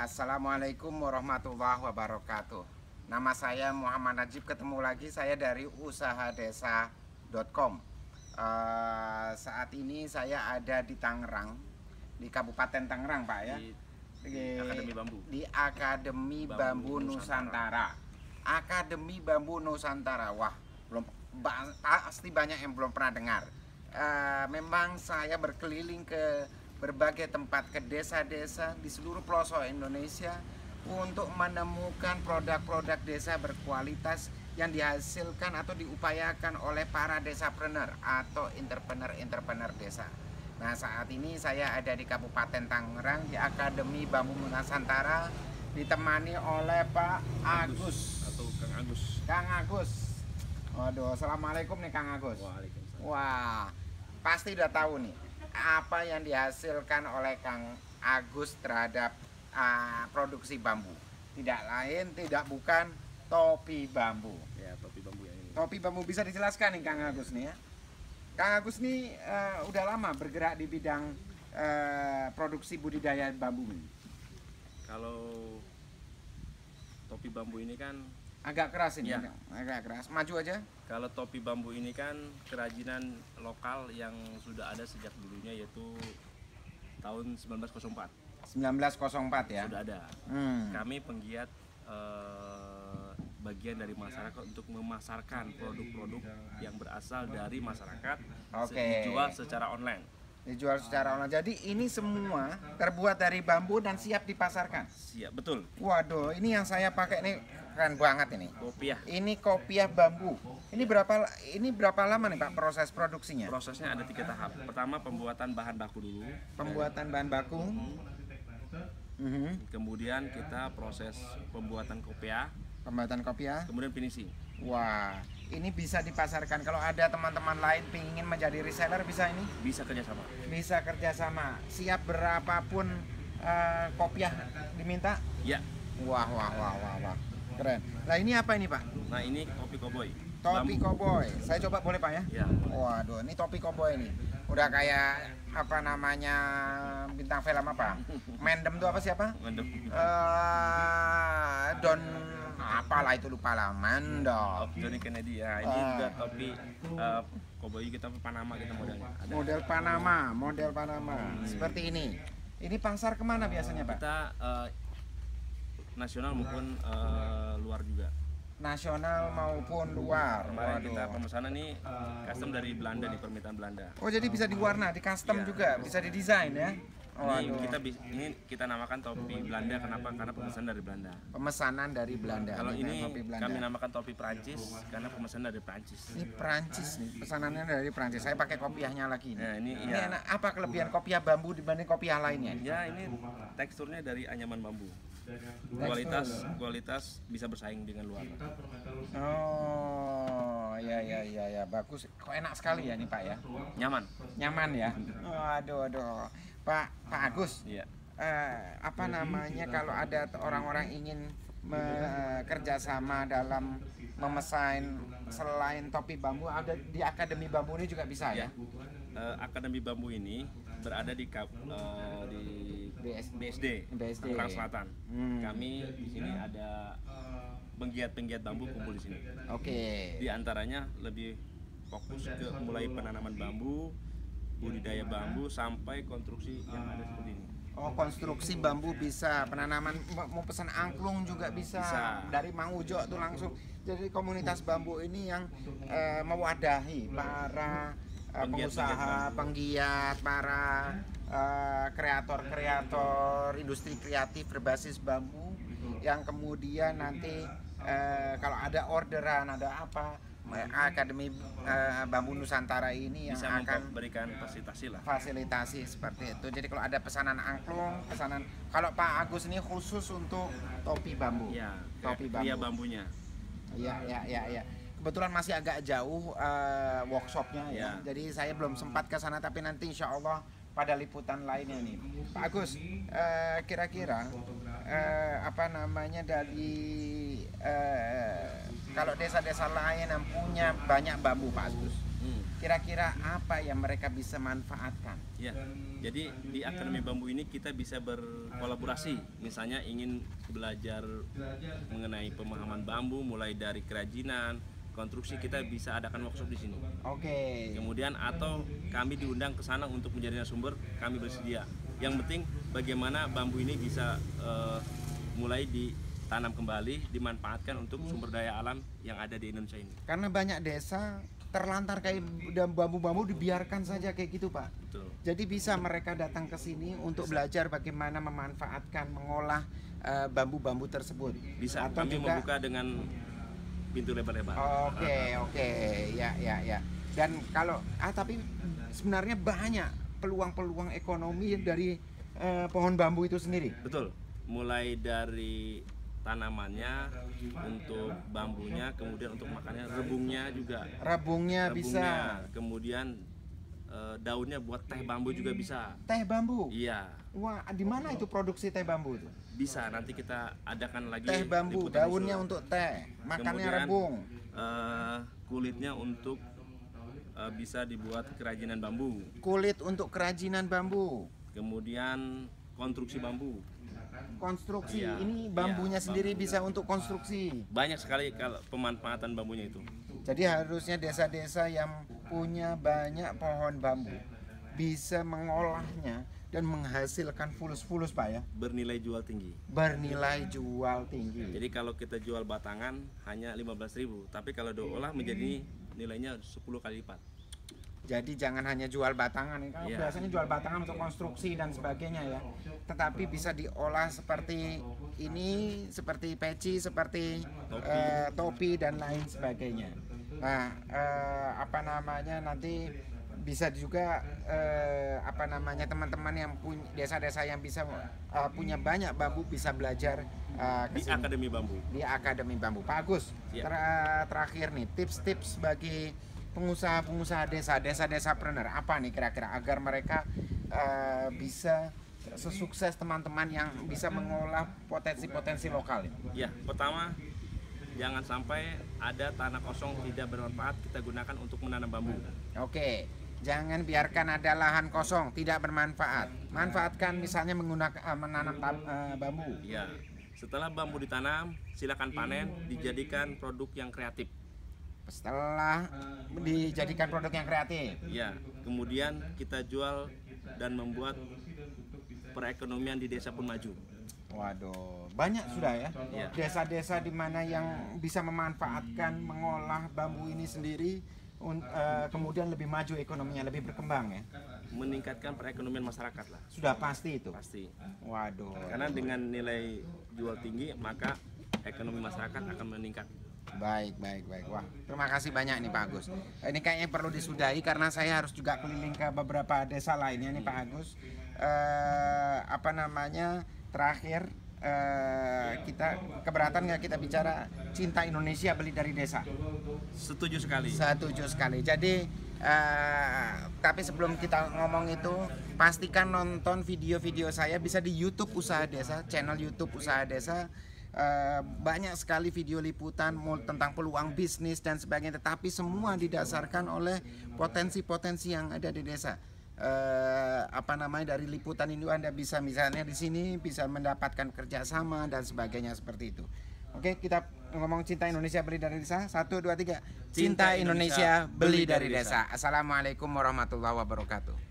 Assalamualaikum warahmatullahi wabarakatuh. Nama saya Muhammad Najib, ketemu lagi saya dari usahadesa.com. Saat ini saya ada di Tangerang, di Kabupaten Tangerang, Pak ya. Di Akademi Bambu. Di Akademi Bambu Nusantara. Akademi Bambu Nusantara. Wah, pasti banyak yang belum pernah dengar. Memang saya berkeliling ke berbagai tempat, ke desa-desa di seluruh pelosok Indonesia untuk menemukan produk-produk desa berkualitas yang dihasilkan atau diupayakan oleh para desapreneur atau entrepreneur desa. Nah, saat ini saya ada di Kabupaten Tangerang di Akademi Bambu Nusantara, ditemani oleh Pak Agus atau Kang Agus. Kang Agus. Waduh, assalamualaikum nih Kang Agus. Waalaikumsalam. Wah, pasti udah tahu nih apa yang dihasilkan oleh Kang Agus terhadap produksi bambu. Tidak lain, tidak bukan topi bambu. Ya, topi bambu yang ini. Topi bambu, bisa dijelaskan nih Kang Agus nih ya. Kang Agus nih udah lama bergerak di bidang produksi budidaya bambu ini. Kalau topi bambu ini kan Agak keras ini, ya. Agak keras. Maju aja. Kalau topi bambu ini kan kerajinan lokal yang sudah ada sejak dulunya, yaitu tahun 1904. 1904 ya. Sudah ada. Kami penggiat bagian dari masyarakat untuk memasarkan produk-produk yang berasal dari masyarakat, dijual secara online. Dijual secara online. Jadi ini semua terbuat dari bambu dan siap dipasarkan. Siap, betul. Waduh, ini yang saya pakai nih keren banget ini. Kopiah. Ini kopiah bambu. Ini berapa lama nih Pak proses produksinya? Prosesnya ada 3 tahap. Pertama, pembuatan bahan baku dulu. Pembuatan bahan baku. Kemudian kita proses pembuatan kopiah. Pembuatan kopiah. Kemudian finishing. Wah, ini bisa dipasarkan. Kalau ada teman-teman lain ingin menjadi reseller, bisa ini? Bisa kerjasama. Bisa kerjasama. Siap berapapun kopiah diminta? Ya. Wah. Keren. Nah, ini apa ini Pak? Nah, ini topi koboi. Topi koboi. Saya coba boleh Pak ya? Ya. Waduh, ini topi koboi nih. Udah kayak apa namanya bintang film apa? Mendem tuh apa siapa? Mendem. Don apalah itu lupa lah. Mando. Johnny Kennedy ya. Ini juga topi koboi kita Panama kita modelnya. Ada. Model Panama. Seperti ini. Ini pasar kemana biasanya Pak? Kita nasional maupun luar juga. Nasional maupun luar. Kemarin kita pemesanan nih custom dari Belanda nih, permintaan Belanda. Oh, jadi bisa diwarna, di custom Ya. juga, bisa didesain ya. Ini kita namakan topi Belanda, kenapa? Karena pemesanan dari Belanda. Pemesanan dari Belanda. Kalau ini topi Belanda. kami namakan topi Prancis karena pemesanan dari Prancis. Ini Prancis nih, pesanannya dari Prancis. Saya pakai kopiahnya lagi nih. Nah, ini Enak. Apa kelebihan kopiah bambu dibanding kopiah lainnya? Ya, ini teksturnya dari anyaman bambu. Kualitas bisa bersaing dengan luar. Oh, ya, bagus. Kok enak sekali ya nih Pak ya? Nyaman ya. Aduh. Pak Agus. Iya. Apa namanya kalau ada orang-orang ingin bekerja sama dalam memesan selain topi bambu, ada di Akademi Bambu ini juga bisa ya? Akademi Bambu ini berada di BSD. Tangerang Selatan. Kami di sini ada penggiat bambu kumpul di sini. Oke. Di antaranya lebih fokus ke mulai penanaman bambu, budidaya bambu sampai konstruksi yang ada seperti ini. Oh, konstruksi bambu bisa, penanaman mau pesan angklung juga bisa. Dari Mang Ujo tuh langsung. Jadi komunitas bambu ini yang mewadahi para pengusaha, penggiat, para kreator industri kreatif berbasis bambu yang kemudian nanti kalau ada orderan, ada apa, Akademi Bambu Nusantara ini yang bisa akan memberikan fasilitasi seperti itu. Jadi kalau ada pesanan angklung, kalau Pak Agus ini khusus untuk topi bambu. Ya, topi bambu. Iya, bambunya. Iya. Kebetulan masih agak jauh workshopnya ya. Jadi saya belum sempat ke sana, tapi nanti insya Allah pada liputan lainnya nih. Pak Agus, kira-kira apa namanya dari kalau desa-desa lain yang punya banyak bambu Pak Agus, kira-kira apa yang mereka bisa manfaatkan? Ya, jadi di Akademi Bambu ini kita bisa berkolaborasi. Misalnya ingin belajar mengenai pemahaman bambu, mulai dari kerajinan, konstruksi, kita bisa adakan workshop di sini. Oke. Kemudian atau kami diundang ke sana untuk menjadi narasumber, kami bersedia. Yang penting bagaimana bambu ini bisa mulai ditanam kembali, dimanfaatkan untuk sumber daya alam yang ada di Indonesia ini. Karena banyak desa terlantar kayak bambu-bambu dibiarkan saja kayak gitu, Pak. Betul. Jadi bisa mereka datang ke sini untuk belajar bagaimana memanfaatkan, mengolah bambu-bambu tersebut. Bisa. Atau Kami juga membuka dengan pintu lebar-lebar. Oke, ya. Dan kalau tapi sebenarnya banyak peluang-peluang ekonomi dari pohon bambu itu sendiri. Betul. Mulai dari tanamannya, untuk bambunya, kemudian untuk makannya, Rebungnya bisa. kemudian daunnya buat teh bambu juga bisa. Teh bambu. Iya. Wah, di mana itu produksi teh bambu itu? Bisa, nanti kita adakan lagi Teh bambu, liputan daunnya visual. untuk teh, makannya Kemudian, rebung. kulitnya untuk bisa dibuat kerajinan bambu. Kulit untuk kerajinan bambu. Kemudian konstruksi bambu. Konstruksi, Iya, ini bambunya iya, sendiri bambu. bisa untuk konstruksi. Banyak sekali kalau pemanfaatan bambunya itu. Jadi harusnya desa-desa yang punya banyak pohon bambu bisa mengolahnya dan menghasilkan fulus-fulus, Pak, ya. Bernilai jual tinggi. Bernilai jual tinggi. Jadi kalau kita jual batangan hanya 15.000, tapi kalau diolah menjadi nilainya 10 kali lipat. Jadi jangan hanya jual batangan, kan Iya. biasanya jual batangan untuk konstruksi dan sebagainya ya. Tetapi bisa diolah seperti ini, seperti peci, seperti topi dan lain sebagainya. Nah, nanti bisa juga teman-teman yang punya desa-desa yang bisa punya banyak bambu bisa belajar ke Di sini. Akademi Bambu. Di Akademi Bambu. Pak Agus, Iya. terakhir nih tips-tips bagi pengusaha-pengusaha desa-desapreneur apa nih kira-kira agar mereka bisa sesukses teman-teman yang bisa mengolah potensi-potensi lokal ini? Ya, pertama jangan sampai ada tanah kosong tidak bermanfaat kita gunakan untuk menanam bambu. Oke, jangan biarkan ada lahan kosong tidak bermanfaat. Manfaatkan misalnya menggunakan menanam bambu. Ya, setelah bambu ditanam, silakan panen, dijadikan produk yang kreatif. Setelah dijadikan produk yang kreatif. Ya, kemudian kita jual dan membuat perekonomian di desa pun maju. Waduh, banyak sudah ya Iya. desa-desa di mana yang bisa memanfaatkan mengolah bambu ini sendiri, kemudian lebih maju ekonominya, lebih berkembang ya. Meningkatkan perekonomian masyarakat lah, Sudah pasti itu. pasti. Waduh. Karena dengan nilai jual tinggi, maka ekonomi masyarakat akan meningkat. Baik. Wah, terima kasih banyak nih Pak Agus. Ini kayaknya perlu disudahi karena saya harus juga keliling ke beberapa desa lainnya nih Pak Agus. Terakhir kita keberatan nggak kita bicara cinta Indonesia beli dari desa? Setuju sekali. Setuju sekali. Jadi tapi sebelum kita ngomong itu, pastikan nonton video-video saya bisa di YouTube Usaha Desa, channel YouTube Usaha Desa. Banyak sekali video liputan tentang peluang bisnis dan sebagainya, tetapi semua didasarkan oleh potensi-potensi yang ada di desa. Dari liputan ini Anda bisa misalnya di sini bisa mendapatkan kerjasama dan sebagainya seperti itu. Oke, kita ngomong cinta Indonesia beli dari desa. 1, 2, 3. Cinta Indonesia beli dari desa. Assalamualaikum warahmatullahi wabarakatuh.